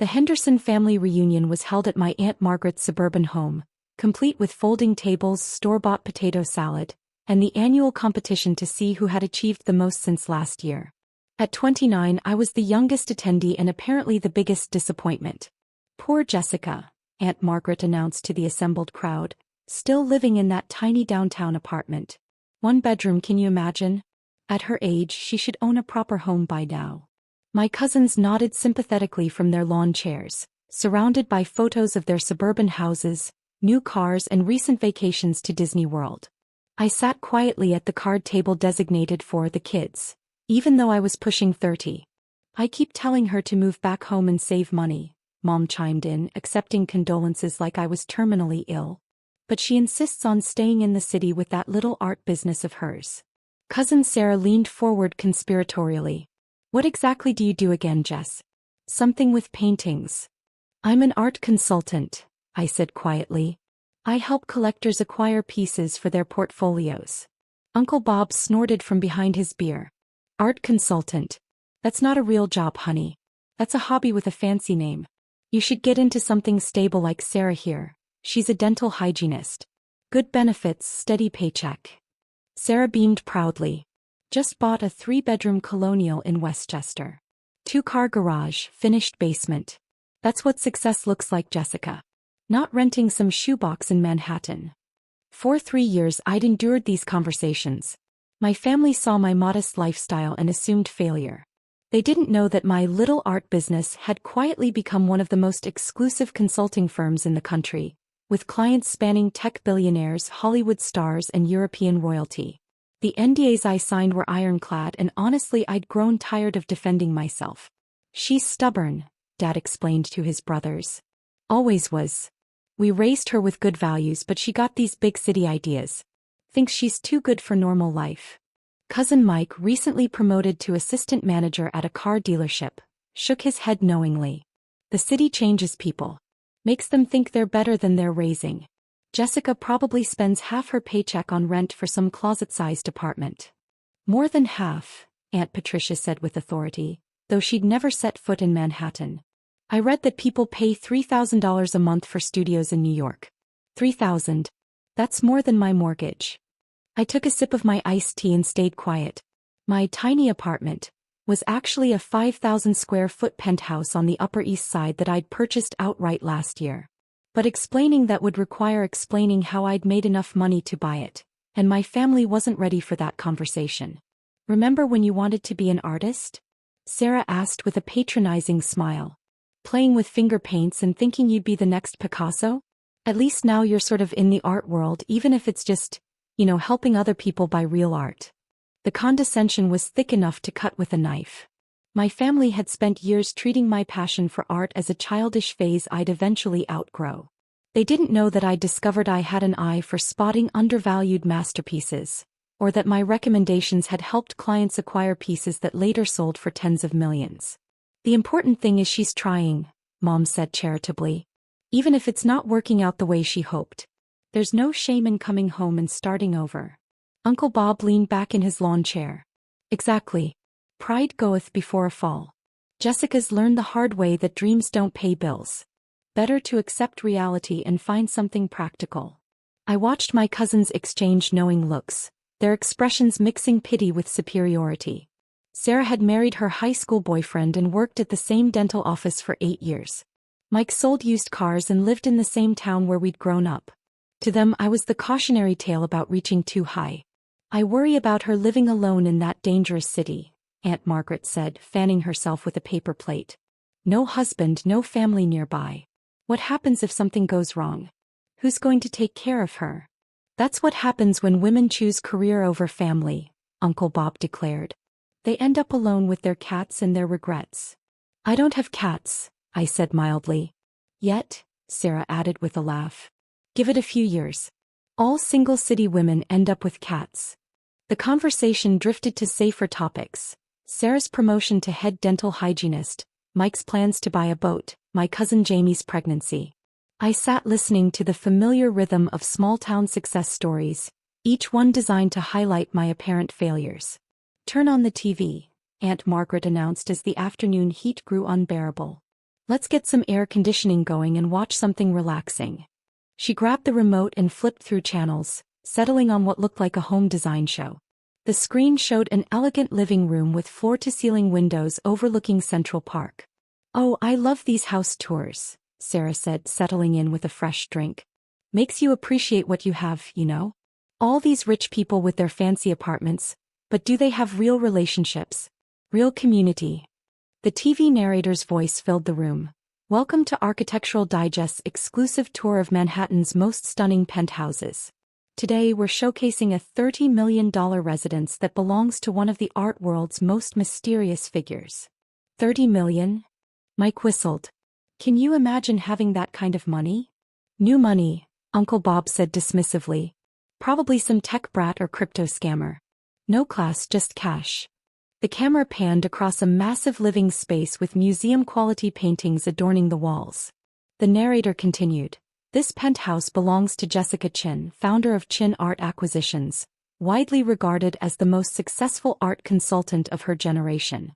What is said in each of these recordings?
The Henderson family reunion was held at my Aunt Margaret's suburban home, complete with folding tables, store-bought potato salad, and the annual competition to see who had achieved the most since last year. At 29, I was the youngest attendee and apparently the biggest disappointment. Poor Jessica, Aunt Margaret announced to the assembled crowd, still living in that tiny downtown apartment. One bedroom, can you imagine? At her age, she should own a proper home by now. My cousins nodded sympathetically from their lawn chairs, surrounded by photos of their suburban houses, new cars, and recent vacations to Disney World. I sat quietly at the card table designated for the kids, even though I was pushing 30. I keep telling her to move back home and save money, Mom chimed in, accepting condolences like I was terminally ill. But she insists on staying in the city with that little art business of hers. Cousin Sarah leaned forward conspiratorially. What exactly do you do again, Jess? Something with paintings. I'm an art consultant, I said quietly. I help collectors acquire pieces for their portfolios. Uncle Bob snorted from behind his beer. Art consultant. That's not a real job, honey. That's a hobby with a fancy name. You should get into something stable like Sarah here. She's a dental hygienist. Good benefits, steady paycheck. Sarah beamed proudly. Just bought a 3-bedroom colonial in Westchester. 2-car garage, finished basement. That's what success looks like, Jessica. Not renting some shoebox in Manhattan. For 3 years I'd endured these conversations. My family saw my modest lifestyle and assumed failure. They didn't know that my little art business had quietly become one of the most exclusive consulting firms in the country, with clients spanning tech billionaires, Hollywood stars, and European royalty. The NDAs I signed were ironclad, and honestly I'd grown tired of defending myself. She's stubborn, Dad explained to his brothers. Always was. We raised her with good values, but she got these big city ideas. Thinks she's too good for normal life. Cousin Mike, recently promoted to assistant manager at a car dealership, shook his head knowingly. The city changes people. Makes them think they're better than they're raising. Jessica probably spends half her paycheck on rent for some closet-sized apartment. More than half, Aunt Patricia said with authority, though she'd never set foot in Manhattan. I read that people pay $3,000 a month for studios in New York. $3,000. That's more than my mortgage. I took a sip of my iced tea and stayed quiet. My tiny apartment was actually a 5,000-square-foot penthouse on the Upper East Side that I'd purchased outright last year. But explaining that would require explaining how I'd made enough money to buy it, and my family wasn't ready for that conversation. Remember when you wanted to be an artist? Sarah asked with a patronizing smile. Playing with finger paints and thinking you'd be the next Picasso? At least now you're sort of in the art world, even if it's just, helping other people buy real art. The condescension was thick enough to cut with a knife. My family had spent years treating my passion for art as a childish phase I'd eventually outgrow. They didn't know that I'd discovered I had an eye for spotting undervalued masterpieces, or that my recommendations had helped clients acquire pieces that later sold for tens of millions. The important thing is she's trying, Mom said charitably. Even if it's not working out the way she hoped. There's no shame in coming home and starting over. Uncle Bob leaned back in his lawn chair. Exactly. Pride goeth before a fall. Jessica's learned the hard way that dreams don't pay bills. Better to accept reality and find something practical. I watched my cousins exchange knowing looks, their expressions mixing pity with superiority. Sarah had married her high school boyfriend and worked at the same dental office for 8 years. Mike sold used cars and lived in the same town where we'd grown up. To them I was the cautionary tale about reaching too high. I worry about her living alone in that dangerous city, Aunt Margaret said, fanning herself with a paper plate. No husband, no family nearby. What happens if something goes wrong? Who's going to take care of her? That's what happens when women choose career over family, Uncle Bob declared. They end up alone with their cats and their regrets. I don't have cats, I said mildly. Yet, Sarah added with a laugh. Give it a few years. All single city women end up with cats. The conversation drifted to safer topics. Sarah's promotion to head dental hygienist, Mike's plans to buy a boat, my cousin Jamie's pregnancy. I sat listening to the familiar rhythm of small-town success stories, each one designed to highlight my apparent failures. Turn on the TV, Aunt Margaret announced as the afternoon heat grew unbearable. Let's get some air conditioning going and watch something relaxing. She grabbed the remote and flipped through channels, settling on what looked like a home design show. The screen showed an elegant living room with floor-to-ceiling windows overlooking Central Park. "Oh, I love these house tours," Sarah said, settling in with a fresh drink. "Makes you appreciate what you have, you know? All these rich people with their fancy apartments, but do they have real relationships? Real community?" The TV narrator's voice filled the room. "Welcome to Architectural Digest's exclusive tour of Manhattan's most stunning penthouses. Today we're showcasing a $30 million residence that belongs to one of the art world's most mysterious figures." "$30 million?" Mike whistled. "Can you imagine having that kind of money?" "New money," Uncle Bob said dismissively. "Probably some tech brat or crypto scammer. No class, just cash." The camera panned across a massive living space with museum-quality paintings adorning the walls. The narrator continued. "This penthouse belongs to Jessica Chin, founder of Chin Art Acquisitions, widely regarded as the most successful art consultant of her generation."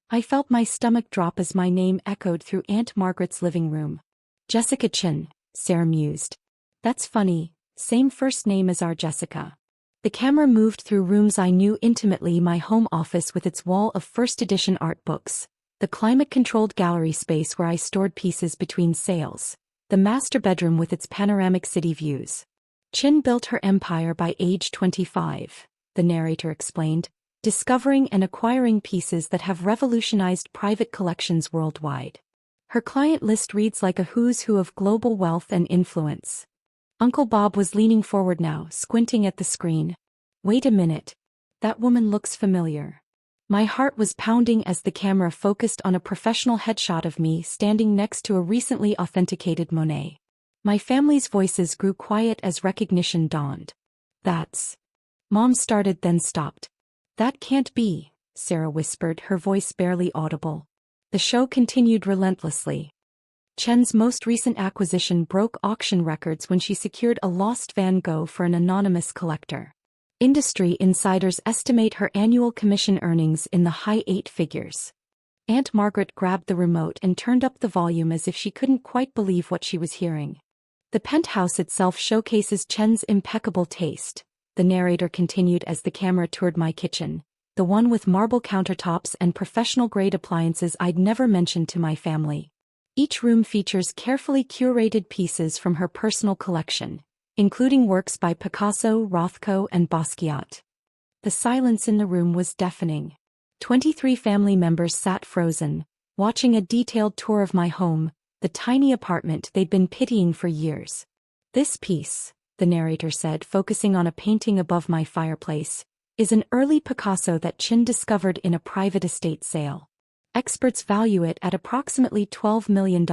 I felt my stomach drop as my name echoed through Aunt Margaret's living room. "Jessica Chin," Sarah mused. "That's funny, same first name as our Jessica." The camera moved through rooms I knew intimately: my home office with its wall of first-edition art books, the climate-controlled gallery space where I stored pieces between sales, the master bedroom with its panoramic city views. "Chin built her empire by age 25, the narrator explained, discovering and acquiring pieces that have revolutionized private collections worldwide. Her client list reads like a who's who of global wealth and influence." Uncle Bob was leaning forward now, squinting at the screen. "Wait a minute. That woman looks familiar." My heart was pounding as the camera focused on a professional headshot of me standing next to a recently authenticated Monet. My family's voices grew quiet as recognition dawned. "That's..." Mom started, then stopped. "That can't be," Sarah whispered, her voice barely audible. The show continued relentlessly. Chen's most recent acquisition broke auction records when she secured a lost Van Gogh for an anonymous collector. Industry insiders estimate her annual commission earnings in the high 8 figures. Aunt Margaret grabbed the remote and turned up the volume as if she couldn't quite believe what she was hearing. "The penthouse itself showcases Chen's impeccable taste," the narrator continued as the camera toured my kitchen, the one with marble countertops and professional-grade appliances I'd never mentioned to my family. Each room features carefully curated pieces from her personal collection, including works by Picasso, Rothko, and Basquiat. The silence in the room was deafening. 23 family members sat frozen, watching a detailed tour of my home, the tiny apartment they'd been pitying for years. "This piece," the narrator said, focusing on a painting above my fireplace, "is an early Picasso that Chin discovered in a private estate sale. Experts value it at approximately $12 million.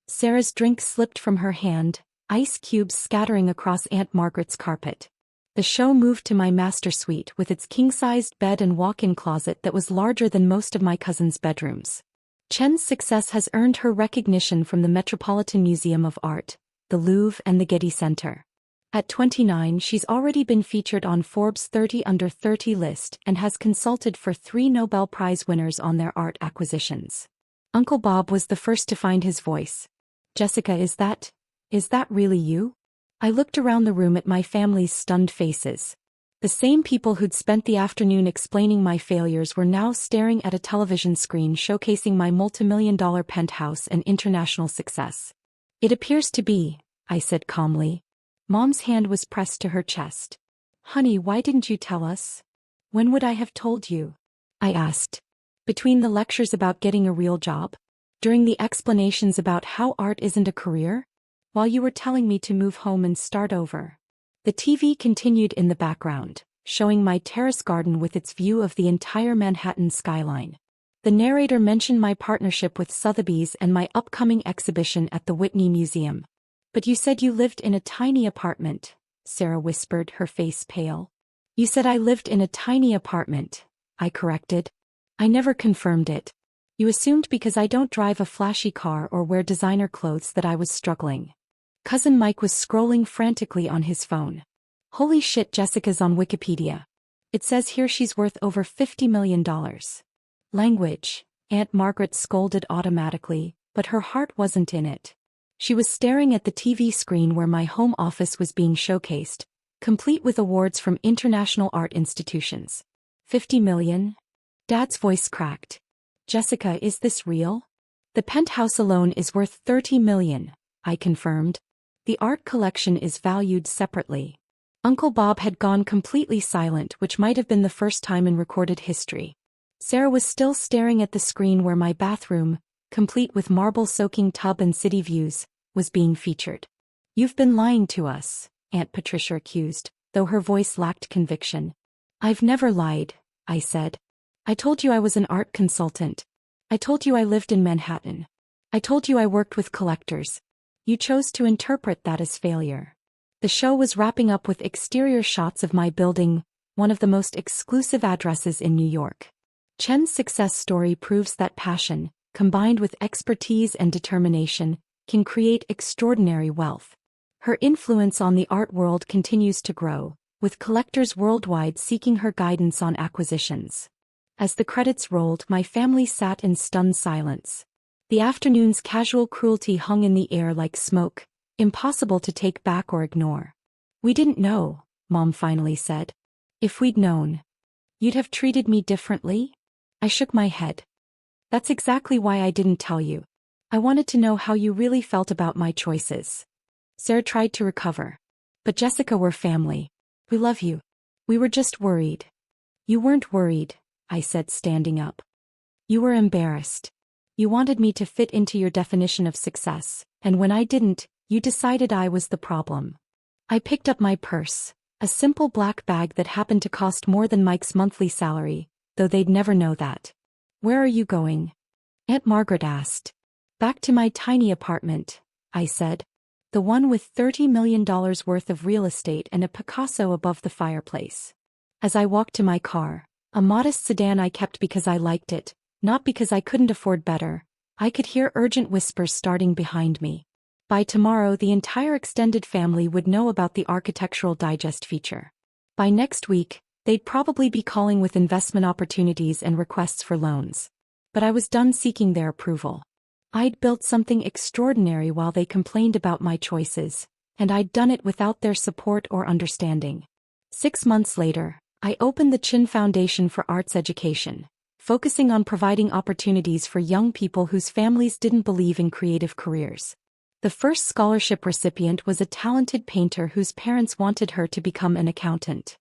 Sarah's drink slipped from her hand, ice cubes scattering across Aunt Margaret's carpet. The show moved to my master suite with its king-sized bed and walk-in closet that was larger than most of my cousins' bedrooms. Chen's success has earned her recognition from the Metropolitan Museum of Art, the Louvre, and the Getty Center. At 29, she's already been featured on Forbes' 30 Under 30 list and has consulted for 3 Nobel Prize winners on their art acquisitions." Uncle Bob was the first to find his voice. "Jessica, is that really you?" I looked around the room at my family's stunned faces. The same people who'd spent the afternoon explaining my failures were now staring at a television screen showcasing my multimillion-dollar penthouse and international success. "It appears to be," I said calmly. Mom's hand was pressed to her chest. "Honey, why didn't you tell us?" "When would I have told you?" I asked. "Between the lectures about getting a real job? During the explanations about how art isn't a career? While you were telling me to move home and start over?" The TV continued in the background, showing my terrace garden with its view of the entire Manhattan skyline. The narrator mentioned my partnership with Sotheby's and my upcoming exhibition at the Whitney Museum. "But you said you lived in a tiny apartment," Sarah whispered, her face pale. "You said I lived in a tiny apartment," I corrected. "I never confirmed it. You assumed because I don't drive a flashy car or wear designer clothes that I was struggling." Cousin Mike was scrolling frantically on his phone. "Holy shit, Jessica's on Wikipedia. It says here she's worth over $50 million. Language," Aunt Margaret scolded automatically, but her heart wasn't in it. She was staring at the TV screen where my home office was being showcased, complete with awards from international art institutions. 50 million? Dad's voice cracked. Jessica, is this real? The penthouse alone is worth 30 million, I confirmed. The art collection is valued separately. Uncle Bob had gone completely silent, which might have been the first time in recorded history. Sarah was still staring at the screen where my bathroom, complete with marble-soaking tub and city views, was being featured. You've been lying to us, Aunt Patricia accused, though her voice lacked conviction. I've never lied, I said. I told you I was an art consultant. I told you I lived in Manhattan. I told you I worked with collectors. You chose to interpret that as failure. The show was wrapping up with exterior shots of my building, one of the most exclusive addresses in New York. Chen's success story proves that passion, combined with expertise and determination, can create extraordinary wealth. Her influence on the art world continues to grow, with collectors worldwide seeking her guidance on acquisitions. As the credits rolled, my family sat in stunned silence. The afternoon's casual cruelty hung in the air like smoke, impossible to take back or ignore. We didn't know, Mom finally said. If we'd known, you'd have treated me differently? I shook my head. That's exactly why I didn't tell you. I wanted to know how you really felt about my choices. Sarah tried to recover. But Jessica, we're family. We love you. We were just worried. You weren't worried, I said, standing up. You were embarrassed. You wanted me to fit into your definition of success, and when I didn't, you decided I was the problem. I picked up my purse, a simple black bag that happened to cost more than Mike's monthly salary, though they'd never know that. Where are you going? Aunt Margaret asked. Back to my tiny apartment, I said. The one with $30 million worth of real estate and a Picasso above the fireplace. As I walked to my car, a modest sedan I kept because I liked it, not because I couldn't afford better, I could hear urgent whispers starting behind me. By tomorrow, the entire extended family would know about the Architectural Digest feature. By next week, they'd probably be calling with investment opportunities and requests for loans. But I was done seeking their approval. I'd built something extraordinary while they complained about my choices, and I'd done it without their support or understanding. 6 months later, I opened the Chin Foundation for Arts Education, focusing on providing opportunities for young people whose families didn't believe in creative careers. The first scholarship recipient was a talented painter whose parents wanted her to become an accountant.